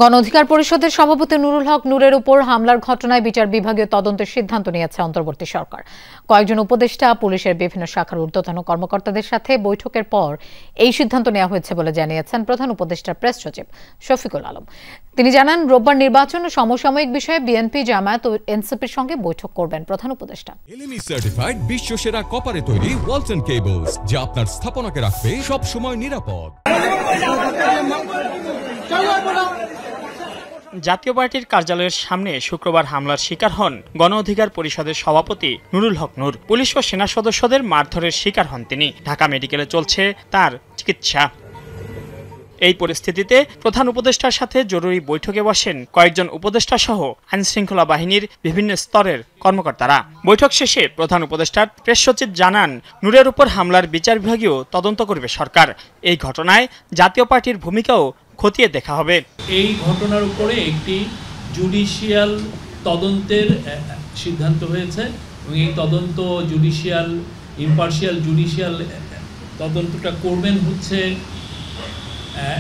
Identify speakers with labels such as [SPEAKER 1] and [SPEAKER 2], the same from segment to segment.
[SPEAKER 1] গণ অধিকার পরিষদের সভাপতি নুরুল হক নূরের উপর হামলার ঘটনায় বিচার বিভাগীয় তদন্তের সিদ্ধান্ত নিয়েছে অন্তর্বর্তী সরকার। কয়েকজন উপদেষ্টা, পুলিশের বিভিন্ন শাখার ঊর্ধ্বতন কর্মকর্তাদের সাথে বৈঠকের পর এই সিদ্ধান্ত নেওয়া হয়েছে বলে জানিয়েছেন প্রধান উপদেষ্টার প্রেস সচিব শফিকুল আলম। তিনি জানান, রোববার নির্বাচন ও সমসাময়িক বিষয়ে বিএনপি, জামায়াত ও এনসিপির সঙ্গে বৈঠক করবেন প্রধান উপদেষ্টা।
[SPEAKER 2] এলএমই সার্টিফাইড বিশ্বসেরা কপারে তৈরি ওয়ালটন কেবলস, যা আপনার স্থাপনাকে রাখবে সব সময় নিরাপদ।
[SPEAKER 3] জাতীয় পার্টির কার্যালয়ের সামনে শুক্রবার হামলার শিকার হন গণ অধিকার পরিষদের সভাপতি নুরুল হক নূর। পুলিশ ও সেনা সদস্যদের মারধরের শিকার হন তিনি। ঢাকা মেডিকেলে চলছে তার চিকিৎসা। এই পরিস্থিতিতে প্রধান উপদেষ্টার সাথে জরুরি বৈঠকে বসেন কয়েকজন উপদেষ্টা সহ আইনশৃঙ্খলা বাহিনীর বিভিন্ন স্তরের কর্মকর্তারা। বৈঠক শেষে প্রধান উপদেষ্টার প্রেস সচিব জানান, নূরের উপর হামলার বিচার বিভাগীয় তদন্ত করবে সরকার। এই ঘটনায় জাতীয় পার্টির ভূমিকাও খতিয়ে দেখা হবে।
[SPEAKER 4] এই ঘটনার উপরে একটি জুডিশিয়াল তদন্তের সিদ্ধান্ত হয়েছে এবং এই তদন্ত ইম্পার্শিয়াল জুডিশিয়াল তদন্তটা করবেন হচ্ছে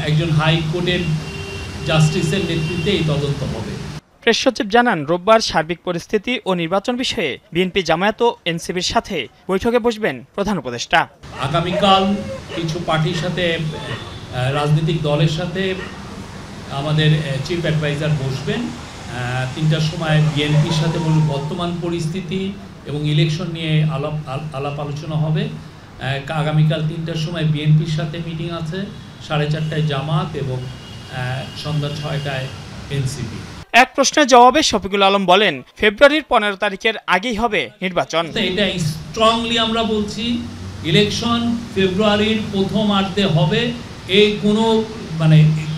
[SPEAKER 4] একজন হাইকোর্টের জাস্টিসের নেতৃত্বে এই তদন্ত হবে।
[SPEAKER 3] প্রেস সচিব জানান, রোববার সার্বিক পরিস্থিতি ও নির্বাচন বিষয়ে বিএনপি, জামায়াত ও এনসিপির সাথে বৈঠকে বসবেন প্রধান উপদেষ্টা।
[SPEAKER 4] আগামীকাল কিছু পার্টির সাথে, রাজনৈতিক দলের সাথে আমাদের চিফ অ্যাডভাইজার বসবেন। ৩টার সময় বিএনপির সাথে বর্তমান পরিস্থিতি এবং ইলেকশন নিয়ে আলাপ আলোচনা হবে। আগামীকাল ৩টার সময় বিএনপির সাথে মিটিং আছে, 4:30টায় জামাত এবং সন্ধ্যা 6টায় এনসিপি।
[SPEAKER 3] এক প্রশ্নের জবাবে শফিকুল আলম বলেন, ফেব্রুয়ারির 15 তারিখের আগেই হবে নির্বাচন।
[SPEAKER 4] এটা স্ট্রংলি আমরা বলছি, ইলেকশন ফেব্রুয়ারির প্রথমার্ধে হবে। এই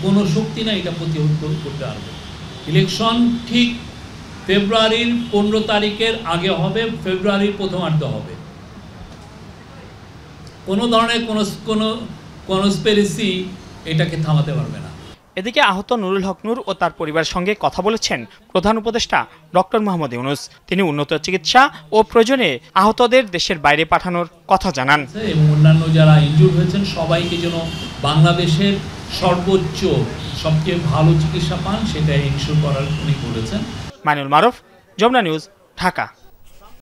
[SPEAKER 4] কোনো শক্তি না এটা প্রতিহত করতে পারবে। ইলেকশন ঠিক ফেব্রুয়ারির 15 তারিখের আগে হবে, ফেব্রুয়ারির প্রথমার্ধে হবে। কোনো ধরনের কনস্পিরেসি এটাকে থামাতে পারবে না।
[SPEAKER 3] এদিকে আহত নুরুল হক নূর ও তার পরিবারের সঙ্গে কথা বলেছেন প্রধান উপদেষ্টা ডক্টর মোহাম্মদ ইউনূস। তিনি উন্নত চিকিৎসা ও প্রয়োজনে আহতদের দেশের বাইরে পাঠানোর কথা জানান
[SPEAKER 4] এবং অন্যান্য যারা ইনজুর্ড হয়েছেন সবাইকে যেন বাংলাদেশের সর্বোচ্চ সবচেয়ে ভালো চিকিৎসা পান, সেটা ইনশিওর করার উনি বলেছেন।
[SPEAKER 3] মাইনুল মারুফ, যমুনা নিউজ, ঢাকা।